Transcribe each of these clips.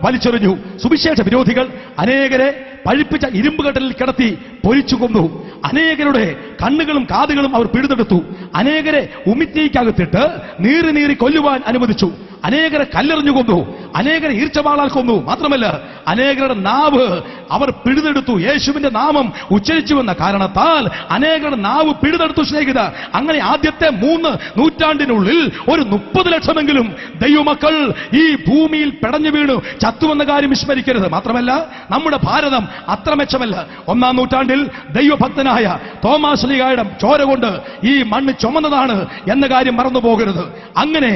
വലിച്ചെറിഞ്ഞു. സുവിശേഷ വിരോധികൾ അനേകരെ പഴിപ്പിച്ച ഇരുമ്പുകെട്ടലിൽ കിടത്തി പൊരിച്ചു കൊന്നു. അനേകരുടെ കണ്ണുകളും കാതുകളും അവർ പിഴുതെടുത്തു. അനേകരെ ഉമിത്തിക്കകത്തിട്ട് നീറി കൊല്ലുവാൻ അനുവദിച്ചു. അനേകരെ കല്ലെറിഞ്ഞു കൊന്നു. അനേകരെ ഈർച്ചവാളാൽ കൊന്നു. മാത്രമല്ല അനേകരുടെ നാവ് അവർ പിഴുതെടുത്തു. യേശുവിന്റെ നാമം ഉച്ചരിച്ചുവെന്ന കാരണത്താൽ അനേകരുടെ നാവ് പിഴുതെടുത്തു. സ്നേഹിത, അങ്ങനെ ആദ്യത്തെ 3 നൂറ്റാണ്ടിനുള്ളിൽ ഒരു 30 ലക്ഷമെങ്കിലും ദൈവമക്കൾ ഈ ഭൂമിയിൽ പെടഞ്ഞു വീണു ചത്തുവെന്ന കാര്യം വിസ്മരിക്കരുത്. മാത്രമല്ല നമ്മുടെ ഭാരതം അത്ര മെച്ചമല്ല. 1-ാം നൂറ്റാണ്ടിൽ ദൈവഭക്തനായ തോമാസ് ലീഗായുടെ ചോര കൊണ്ട് ഈ മണ്ണ് ചുമന്നതാണ് എന്ന കാര്യം മറന്നു പോകരുത്. അങ്ങനെ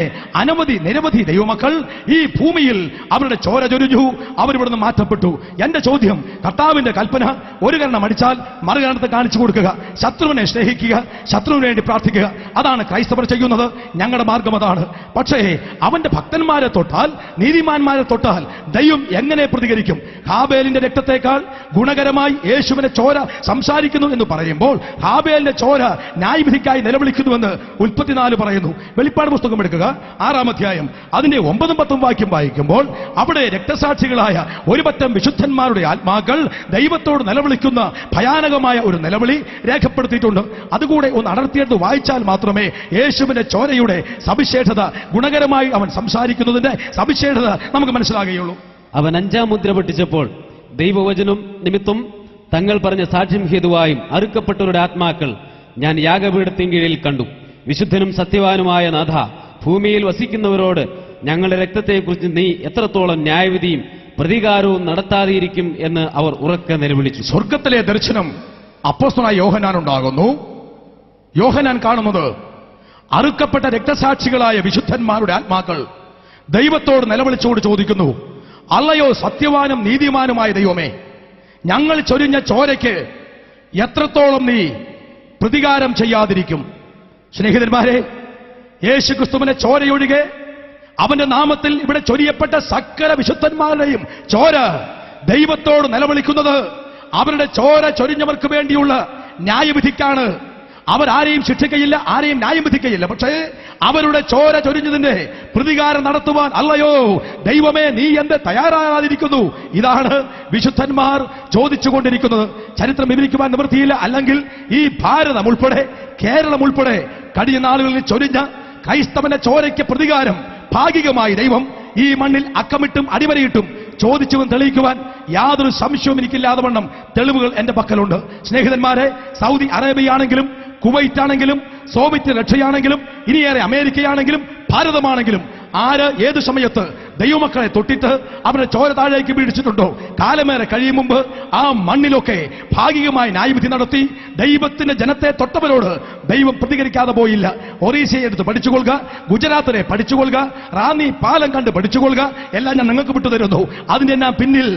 നിരവധി ദൈവമക്കൾ ഈ ഭൂമിയിൽ അവരുടെ ചോര ചൊരിഞ്ഞു. അവരിവിടുന്ന് മാറ്റപ്പെട്ടു. എന്റെ ചോദ്യം, കർത്താവിന്റെ കൽപ്പന ഒരു കരണം അടിച്ചാൽ മറുകരണത്തെ കാണിച്ചു കൊടുക്കുക, ശത്രുവിനെ സ്നേഹിക്കുക, ശത്രുവിന് വേണ്ടി പ്രാർത്ഥിക്കുക. അതാണ് ക്രൈസ്തവർ ചെയ്യുന്നത്. ഞങ്ങളുടെ മാർഗം അതാണ്. പക്ഷേ അവന്റെ ഭക്തന്മാരെ തൊട്ടാൽ, നീതിമാന്മാരെ തൊട്ടാൽ ദൈവം എങ്ങനെ പ്രതികരിക്കും? ഹാബേലിന്റെ രക്തത്തെക്കാൾ ഗുണകരമായി യേശുവിന്റെ ചോര സംസാരിക്കുന്നു എന്ന് പറയുമ്പോൾ ഹാബേലിന്റെ ചോര ന്യായവിധിക്കായി നിലവിളിക്കുന്നുവെന്ന് ഉൽപ്പത്തി 4 പറയുന്നു. വെളിപ്പാട് പുസ്തകം എടുക്കുക, 6-ാം അധ്യായം, അതിന്റെ 9-ഉം 10-ഉം വാക്യം വായിക്കുമ്പോൾ അവിടെ രക്തസാക്ഷികളായ ഒരു പറ്റം വിശുദ്ധന്മാരുടെ ആത്മാക്കൾ ദൈവത്തോട് നിലവിളിക്കുന്ന ഭയാനകമായ ഒരു നിലവിളി രേഖപ്പെടുത്തിയിട്ടുണ്ട്. അതുകൂടെ ഒന്ന് അടർത്തിയെടുത്ത് വായിച്ചാൽ മാത്രമേ യേശുവിന്റെ ചോരയുടെ സവിശേഷത, ഗുണകരമായി അവൻ സംസാരിക്കുന്നതിന്റെ സവിശേഷത നമുക്ക് മനസ്സിലാകുകയുള്ളൂ. അവൻ 5-ാം മുദ്ര പൊട്ടിച്ചപ്പോൾ ദൈവവചനം നിമിത്തം തങ്ങൾ പറഞ്ഞ സാക്ഷ്യം ഹേതുവായും അറുക്കപ്പെട്ടവരുടെ ആത്മാക്കൾ ഞാൻ യാഗപീഠത്തിൻ കീഴിൽ കണ്ടു. വിശുദ്ധനും സത്യവാനുമായ നാഥ, ഭൂമിയിൽ വസിക്കുന്നവരോട് ഞങ്ങളുടെ രക്തത്തെക്കുറിച്ച് നീ എത്രത്തോളം ന്യായവിധിയും പ്രതികാരവും നടത്താതെയിരിക്കും എന്ന് അവർ ഉറക്കെ നിലവിളിച്ചു. സ്വർഗത്തിലെ ദർശനം അപ്പോസ്തലനായ യോഹന്നാൻ ഉണ്ടാകുന്നു. യോഹന്നാൻ കാണുന്നത് അറുക്കപ്പെട്ട രക്തസാക്ഷികളായ വിശുദ്ധന്മാരുടെ ആത്മാക്കൾ ദൈവത്തോട് നിലവിളിച്ചുകൊണ്ട് ചോദിക്കുന്നു, അല്ലയോ സത്യവാനും നീതിമാനുമായ ദൈവമേ, ഞങ്ങൾ ചൊരിഞ്ഞ ചോരയ്ക്ക് എത്രത്തോളം നീ പ്രതികാരം ചെയ്യാതിരിക്കും? സ്നേഹിതന്മാരെ, യേശുക്രിസ്തുവിന്റെ ചോരയൊഴികെ അവന്റെ നാമത്തിൽ ഇവിടെ ചൊരിയപ്പെട്ട സകല വിശുദ്ധന്മാരുടെയും ചോര ദൈവത്തോട് നിലവിളിക്കുന്നത് അവരുടെ ചോര ചൊരിഞ്ഞവർക്ക് വേണ്ടിയുള്ള ന്യായവിധിക്കാണ്. അവരാരെയും ശിക്ഷിക്കയില്ല, ആരെയും ന്യായം വിധിക്കയില്ല. പക്ഷേ അവരുടെ ചോര ചൊരിഞ്ഞതിന്റെ പ്രതികാരം നടത്തുവാൻ അല്ലയോ ദൈവമേ നീ എന്ത് തയ്യാറാകാതിരിക്കുന്നു? ഇതാണ് വിശുദ്ധന്മാർ ചോദിച്ചുകൊണ്ടിരിക്കുന്നത്. ചരിത്രം വിവരിക്കുവാൻ നിവൃത്തിയില്ല. അല്ലെങ്കിൽ ഈ ഭാരതം ഉൾപ്പെടെ, കേരളം ഉൾപ്പെടെ കഴിഞ്ഞ നാളുകളിൽ ചൊരിഞ്ഞ ക്രൈസ്തവന്റെ ചോരയ്ക്ക് പ്രതികാരം ഭാഗികമായി ദൈവം ഈ മണ്ണിൽ അക്കമിട്ടും അടിവരയിട്ടും ചോദിച്ചുവെന്ന് തെളിയിക്കുവാൻ യാതൊരു സംശയവും എനിക്കില്ലാതെ വണ്ണം തെളിവുകൾ എന്റെ പക്കലുണ്ട്. സ്നേഹിതന്മാരെ, സൗദി അറേബ്യയാണെങ്കിലും കുവൈറ്റ് ആണെങ്കിലും സോവിയറ്റ് റഷ്യയാണെങ്കിലും ഇനിയേറെ അമേരിക്കയാണെങ്കിലും ഭാരതമാണെങ്കിലും ആര് ഏത് സമയത്ത് ദൈവമക്കളെ തൊട്ടിട്ട് അവരുടെ ചോര താഴേക്ക് വീഴിച്ചിട്ടുണ്ടോ, കാലമേറെ കഴിയും മുമ്പ് ആ മണ്ണിലൊക്കെ ഭാഗികമായി ന്യായവിധി നടത്തി ദൈവത്തിന്റെ ജനത്തെ തൊട്ടവരോട് ദൈവം പ്രതികരിക്കാതെ പോയില്ല. ഒറീസയെ എടുത്ത് പഠിച്ചുകൊള്ളുക, ഗുജറാത്തിനെ പഠിച്ചുകൊള്ളുക, റാന്നി പാലം കണ്ട് പഠിച്ചുകൊള്ളുക. എല്ലാം ഞാൻ നിങ്ങൾക്ക് വിട്ടുതരുന്നു. അതിന്റെ എല്ലാം പിന്നിൽ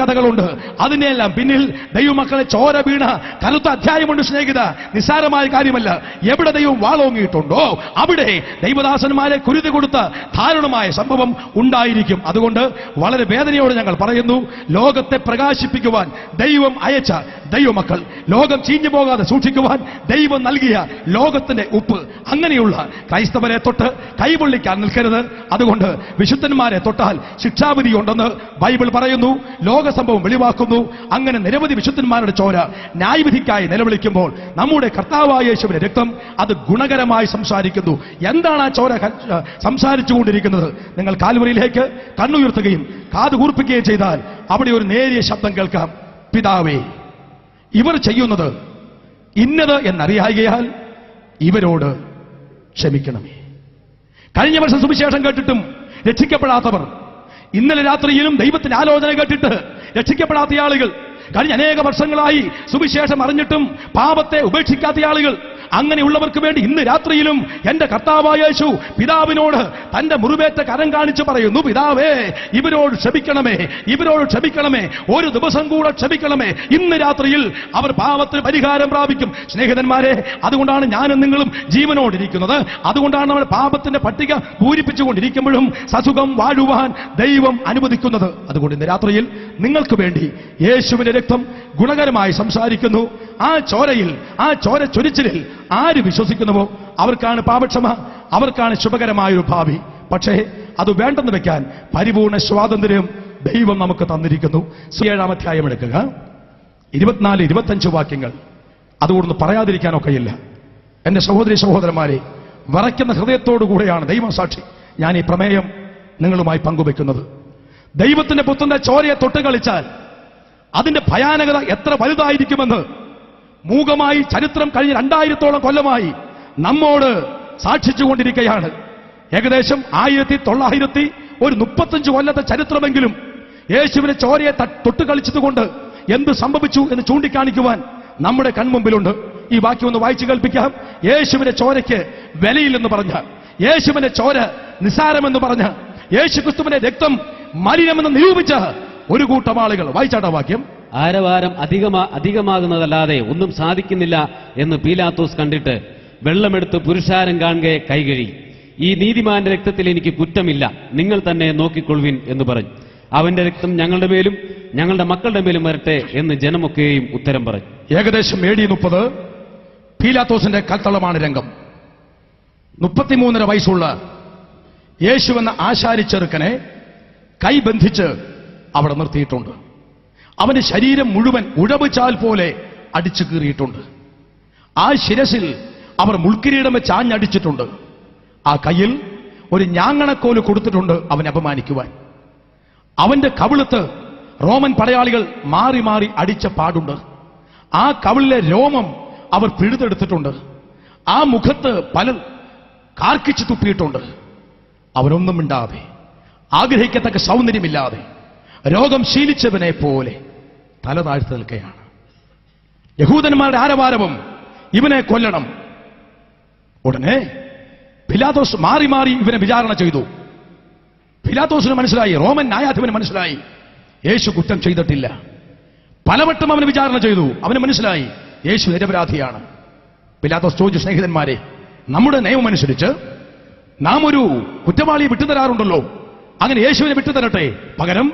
കഥകളുണ്ട്. അതിന്റെ എല്ലാം പിന്നിൽ ദൈവമക്കളെ ചോര വീണ കറുത്ത അധ്യായമുണ്ട്. സ്നേഹിത, നിസ്സാരമായ കാര്യമല്ല. എവിടെ ദൈവം വാളോങ്ങിയിട്ടുണ്ടോ അവിടെ ദൈവദാസന്മാരെ കുരുതി കൊടുത്ത ദാരുണമായ സംഭവം ഉണ്ടായിരിക്കും. അതുകൊണ്ട് വളരെ വേദനയോടെ ഞങ്ങൾ പറയുന്നു, ലോകത്തെ പ്രകാശിപ്പിക്കുവാൻ ദൈവം അയച്ച ദൈവമക്കൾ, ലോകം ചീഞ്ഞു പോകാതെ സൂക്ഷിക്കുവാൻ ദൈവം നൽകിയ ലോകത്തിന്റെ ഉപ്പ്, അങ്ങനെയുള്ള ക്രൈസ്തവരെ തൊട്ട് കൈപൊള്ളിക്കാൻ നിൽക്കരുത്. അതുകൊണ്ട് വിശുദ്ധന്മാരെ തൊട്ടാൽ ശിക്ഷാവിധി ഉണ്ടെന്ന് ബൈബിൾ പറയുന്നു. ലോക സംഭവം വെളിവാക്കുന്നു. അങ്ങനെ നിരവധി വിശുദ്ധന്മാരുടെ ചോര ന്യായവിധിക്കായി നിലവിളിക്കുമ്പോൾ നമ്മുടെ കർത്താവായ യേശുവിന്റെ രക്തം അത് ഗുണകരമായി സംസാരിക്കുന്നു. എന്താണ് ആ ചോര സംസാരിച്ചുകൊണ്ടിരിക്കുന്നത്? നിങ്ങൾ കാൽവരിയിലേക്ക് കണ്ണുയർത്തുകയും കാത് കൂർപ്പിക്കുകയും ചെയ്താൽ അവിടെ ഒരു നേരിയ ശബ്ദം കേൾക്കാം. പിതാവേ, ഇവർ ചെയ്യുന്നത് ഇന്നത് എന്നറിയായികയാൽ ഇവരോട് ക്ഷമിക്കണമേ. കഴിഞ്ഞ വർഷം സുവിശേഷം കേട്ടിട്ടും രക്ഷിക്കപ്പെടാത്തവർ, ഇന്നലെ രാത്രിയിലും ദൈവത്തിന്റെ ആലോചന കേട്ടിട്ട് രക്ഷിക്കപ്പെടാത്ത ആളുകൾ, കഴിഞ്ഞ അനേക വർഷങ്ങളായി സുവിശേഷം അറിഞ്ഞിട്ടും പാപത്തെ ഉപേക്ഷിക്കാത്ത ആളുകൾ, അങ്ങനെയുള്ളവർക്ക് വേണ്ടി ഇന്ന് രാത്രിയിലും എന്റെ കർത്താവായ യേശു പിതാവിനോട് തന്റെ മുറിവേറ്റ കരം കാണിച്ചു പറയുന്നു, പിതാവേ ഇവരോട് ക്ഷമിക്കണമേ, ഇവരോട് ക്ഷമിക്കണമേ, ഒരു ദിവസം കൂടെ ക്ഷമിക്കണമേ. ഇന്ന് രാത്രിയിൽ അവർ പാപത്തിന് പരിഹാരം പ്രാപിക്കും. സ്നേഹിതന്മാരെ, അതുകൊണ്ടാണ് ഞാനും നിങ്ങളും ജീവനോടിരിക്കുന്നത്. അതുകൊണ്ടാണ് നമ്മൾ പാപത്തിന്റെ പട്ടിക പൂരിപ്പിച്ചുകൊണ്ടിരിക്കുമ്പോഴും സസുഖം വാഴുവാൻ ദൈവം അനുവദിക്കുന്നത്. അതുകൊണ്ട് ഇന്ന് രാത്രിയിൽ നിങ്ങൾക്ക് വേണ്ടി യേശുവിന്റെ രക്തം ഗുണകരമായി സംസാരിക്കുന്നു. ആ ചോരയിൽ, ആ ചോര ചൊരിച്ചിലിൽ ആര് വിശ്വസിക്കുന്നുവോ അവർക്കാണ് പാപക്ഷമ, അവർക്കാണ് ശുഭകരമായൊരു ഭാവി. പക്ഷേ അത് വേണ്ടെന്ന് വെക്കാൻ പരിപൂർണ സ്വാതന്ത്ര്യം ദൈവം നമുക്ക് തന്നിരിക്കുന്നു. 7-ാം അധ്യായം എടുക്കുക, 24-25 വാക്യങ്ങൾ. അതുകൊണ്ടൊന്ന് പറയാതിരിക്കാനൊക്കെയില്ല. എന്റെ സഹോദരി സഹോദരന്മാരെ, വിറയ്ക്കുന്ന ഹൃദയത്തോടുകൂടെയാണ് ദൈവം സാക്ഷി ഞാൻ ഈ പ്രമേയം നിങ്ങളുമായി പങ്കുവെക്കുന്നത്. ദൈവത്തിന്റെ പുത്രന്റെ ചോരയെ തൊട്ട് കളിച്ചാൽ അതിന്റെ ഭയാനകത എത്ര വലുതായിരിക്കുമെന്ന് മൂകമായി ചരിത്രം കഴിഞ്ഞ 2000-ഓളം കൊല്ലമായി നമ്മോട് സാക്ഷിച്ചുകൊണ്ടിരിക്കുകയാണ്. ഏകദേശം 1935 കൊല്ലത്തെ ചരിത്രമെങ്കിലും യേശുവിനെ ചോരയെ തൊട്ട് കളിച്ചതുകൊണ്ട് എന്ത് സംഭവിച്ചു എന്ന് ചൂണ്ടിക്കാണിക്കുവാൻ നമ്മുടെ കൺമുമ്പിലുണ്ട്. ഈ വാക്യം ഒന്ന് വായിച്ചു കേൾപ്പിക്കാം. യേശുവിന്റെ ചോരയ്ക്ക് വിലയില്ലെന്ന് പറഞ്ഞ, യേശുവിന്റെ ചോര നിസാരമെന്ന് പറഞ്ഞ, യേശുക്രിസ്തുവിന്റെ രക്തം മലിനമെന്ന് നിരൂപിച്ച ഒരു കൂട്ടം ആളുകൾ. വായിച്ചാട്ട വാക്യം. ആരവാരം അധികമാകുന്നതല്ലാതെ ഒന്നും സാധിക്കുന്നില്ല എന്ന് പീലാത്തോസ് കണ്ടിട്ട് വെള്ളമെടുത്ത് പുരുഷാരം കാണുകയെ കൈകഴി, ഈ നീതിമാന്റെ രക്തത്തിൽ എനിക്ക് കുറ്റമില്ല, നിങ്ങൾ തന്നെ നോക്കിക്കൊള്ളുവിൻ എന്ന് പറഞ്ഞു. അവന്റെ രക്തം ഞങ്ങളുടെ മേലും ഞങ്ങളുടെ മക്കളുടെ മേലും വരട്ടെ എന്ന് ജനമൊക്കെയും ഉത്തരം പറഞ്ഞു. ഏകദേശം AD 30 പീലാത്തോസിന്റെ കൽത്തളമാണ് രംഗം. 33.5 വയസ്സുള്ള യേശുവെന്ന ആശാരി ചെറുക്കനെ കൈബന്ധിച്ച് അവിടെ നിർത്തിയിട്ടുണ്ട്. അവന്റെ ശരീരം മുഴുവൻ ഉഴവുചാൽ പോലെ അടിച്ചു കീറിയിട്ടുണ്ട്. ആ ശിരസിൽ അവർ മുൾക്കിരീടം വെച്ച് ആഞ്ഞടിച്ചിട്ടുണ്ട്. ആ കയ്യിൽ ഒരു ഞാങ്ങണക്കോല് കൊടുത്തിട്ടുണ്ട് അവനെ അപമാനിക്കുവാൻ. അവന്റെ കവിളത്ത് റോമൻ പടയാളികൾ മാറി മാറി അടിച്ച പാടുണ്ട്. ആ കവിളിലെ രോമം അവർ പിഴുതെടുത്തിട്ടുണ്ട്. ആ മുഖത്ത് പലർ കാർക്കിച്ചു തുപ്പിയിട്ടുണ്ട്. അവനൊന്നും മിണ്ടാതെ, ആഗ്രഹിക്കത്തക്ക സൗന്ദര്യമില്ലാതെ, രോഗം ശീലിച്ചവനെ പോലെ തല താഴ്ത്തി നിൽക്കുകയാണ്. യഹൂദന്മാരുടെ ആരവാരവും ഇവനെ കൊല്ലണം. ഉടനെ പിലാത്തോസ് മാറി മാറി ഇവനെ വിചാരണ ചെയ്തു. പിലാത്തോസിന് മനസ്സിലായി, റോമൻ ന്യായാധിപന് മനസ്സിലായി, യേശു കുറ്റം ചെയ്തിട്ടില്ല. പലവട്ടം അവന് വിചാരണ ചെയ്തു. അവന് മനസ്സിലായി യേശു നിരപരാധിയാണ്. പിലാത്തോസ് ചോദിച്ചു, സ്നേഹിതന്മാരെ, നമ്മുടെ നിയമമനുസരിച്ച് നാം ഒരു കുറ്റവാളിയെ വിട്ടുതരാറുണ്ടല്ലോ, അങ്ങനെ യേശുവിനെ വിട്ടുതരട്ടെ, പകരം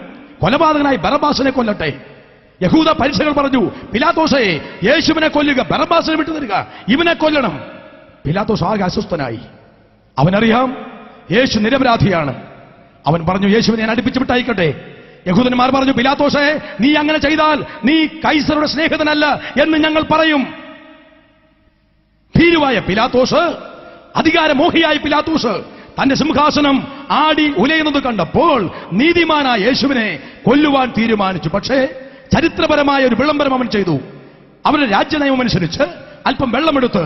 കൊലപാതകനായി ബറബ്ബാസിനെ കൊല്ലട്ടെ. യഹൂദ പരീക്ഷകൾ പറഞ്ഞു, പിലാത്തോസേ, യേശുവിനെ കൊല്ലുക, ബറബ്ബാസിനെ വിട്ടുതരിക, ഇവനെ കൊല്ലണം. പിലാത്തോസ് ആകെ അസ്വസ്ഥനായി. അവനറിയാം യേശു നിരപരാധിയാണ്. അവൻ പറഞ്ഞു, യേശുവിനെ ഞാൻ അടുപ്പിച്ച് വിട്ടയക്കട്ടെ. യഹൂദന്മാർ പറഞ്ഞു, പിലാത്തോസേ, നീ അങ്ങനെ ചെയ്താൽ നീ കൈസറുടെ സ്നേഹിതനല്ല എന്ന് ഞങ്ങൾ പറയും. ഭീരുവായ പിലാത്തോസ്, അധികാരമോഹിയായ പിലാത്തോസ് തന്റെ സിംഹാസനം ആടി ഉലയുന്നത് കണ്ടപ്പോൾ നീതിമാനായ യേശുവിനെ കൊല്ലുവാൻ തീരുമാനിച്ചു. പക്ഷേ ചരിത്രപരമായ ഒരു വിളംബരം അവൻ ചെയ്തു. അവരുടെ രാജ്യനയം അനുസരിച്ച് അല്പം വെള്ളമെടുത്ത്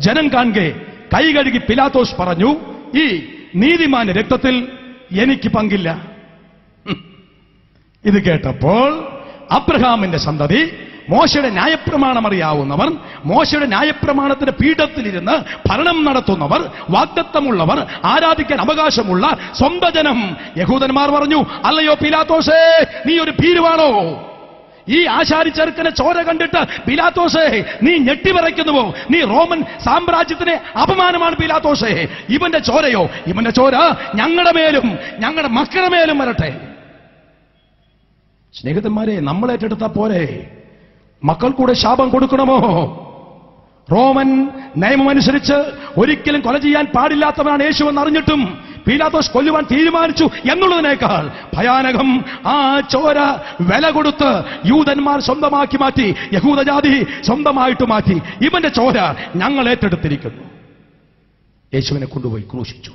ജനം കാണെ കൈ കഴുകി പിലാത്തോസ് പറഞ്ഞു, ഈ നീതിമാന്റെ രക്തത്തിൽ എനിക്ക് പങ്കില്ല. ഇത് കേട്ടപ്പോൾ അബ്രഹാമിന്റെ സന്തതി, മോശയുടെ ന്യായപ്രമാണം അറിയാവുന്നവർ, മോശയുടെ ന്യായപ്രമാണത്തിന്റെ പീഠത്തിലിരുന്ന് ഭരണം നടത്തുന്നവർ, വാഗ്ദത്തമുള്ളവർ, ആരാധിക്കാൻ അവകാശമുള്ള സ്വന്തം ജനം, യഹൂദന്മാർ പറഞ്ഞു, അല്ലയോ പിലാത്തോസേ, നീ ഒരു ഭീരുവാണോ? ഈ ആശാരി ചെറുക്കനെ ചോര കണ്ടിട്ട് പിലാത്തോസേ നീ ഞെട്ടിവിറയ്ക്കുന്നുവോ? നീ റോമൻ സാമ്രാജ്യത്തിന് അപമാനമാണ് പിലാത്തോസേ. ഇവന്റെ ചോരയോ, ഇവന്റെ ചോര ഞങ്ങളുടെ മേലും ഞങ്ങളുടെ മക്കളുടെ മേലും വരട്ടെ. സ്നേഹിതന്മാരെ, നമ്മൾ ഏറ്റെടുത്താ പോരെ, മക്കൾക്കൂടെ ശാപം കൊടുക്കണമോ? റോമൻ നിയമമനുസരിച്ച് ഒരിക്കലും കൊല ചെയ്യാൻ പാടില്ലാത്തവനാണ് യേശു എന്നറിഞ്ഞിട്ടും പീലാത്തോസ് കൊല്ലുവാൻ തീരുമാനിച്ചു എന്നുള്ളതിനേക്കാൾ ഭയാനകം, ആ ചോര വില കൊടുത്ത് യൂതന്മാർ സ്വന്തമാക്കി മാറ്റി, യഹൂദജാതി സ്വന്തമായിട്ട് മാറ്റി. ഇവന്റെ ചോര ഞങ്ങൾ ഏറ്റെടുത്തിരിക്കുന്നു. യേശുവിനെ കൊണ്ടുപോയി ക്രൂശിച്ചു.